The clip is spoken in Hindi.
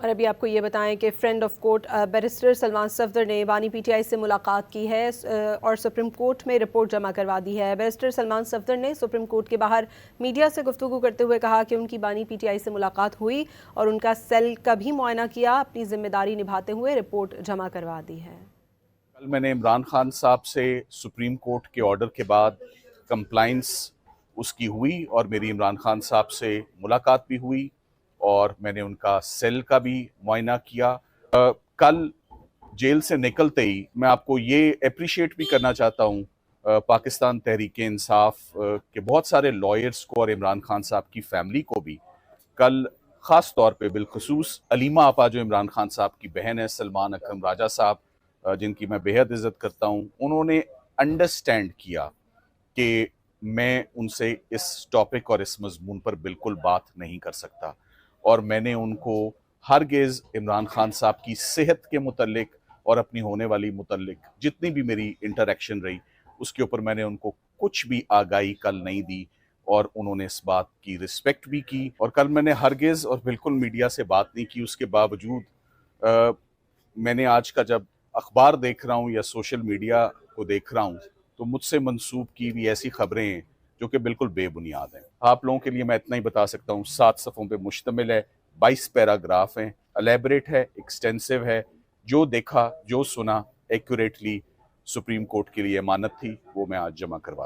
और अभी आपको ये बताएं कि friend of court barrister Salman Safdar ने बानी पीटीआई से मुलाकात की है और सुप्रीम कोर्ट में रिपोर्ट जमा करवा दी है। बैरिस्टर सलमान सफदर ने सुप्रीम कोर्ट के बाहर मीडिया से गुफ्तगू करते हुए कहा कि उनकी बानी पीटीआई से मुलाकात हुई और उनका सेल का भी मुआयना किया, अपनी जिम्मेदारी निभाते हुए रिपोर्ट जमा करवा दी है। कल मैंने इमरान खान साहब से सुप्रीम कोर्ट के ऑर्डर के बाद कंप्लाइंस उसकी हुई और मेरी इमरान खान साहब से मुलाकात भी हुई और मैंने उनका सेल का भी मुआयना किया। कल जेल से निकलते ही मैं आपको ये अप्रिशिएट भी करना चाहता हूँ पाकिस्तान तहरीक इंसाफ के बहुत सारे लॉयर्स को और इमरान खान साहब की फैमिली को भी। कल ख़ास तौर पे बिलखसूस अलीमा आपा जो इमरान खान साहब की बहन है, सलमान अकरम राजा साहब जिनकी मैं बेहद इज्जत करता हूँ, उन्होंने अंडरस्टैंड किया कि मैं उनसे इस टॉपिक और इस मजमून पर बिल्कुल बात नहीं कर सकता और मैंने उनको हरगिज़ इमरान खान साहब की सेहत के मुतल्लिक और अपनी होने वाली मुतल्लिक जितनी भी मेरी इंटरेक्शन रही उसके ऊपर मैंने उनको कुछ भी आगाही कल नहीं दी और उन्होंने इस बात की रिस्पेक्ट भी की। और कल मैंने हरगिज़ और बिल्कुल मीडिया से बात नहीं की। उसके बावजूद मैंने आज का जब अखबार देख रहा हूँ या सोशल मीडिया को देख रहा हूँ तो मुझसे मंसूब की हुई ऐसी खबरें हैं जो कि बिल्कुल बेबुनियाद हैं। आप लोगों के लिए मैं इतना ही बता सकता हूँ, 7 सफ़ों पे मुश्तमिल है, 22 पैराग्राफ हैं, एलेबरेट है, एक्सटेंसिव है। जो देखा जो सुना एक्यूरेटली सुप्रीम कोर्ट के लिए अमानत थी, वो मैं आज जमा करवा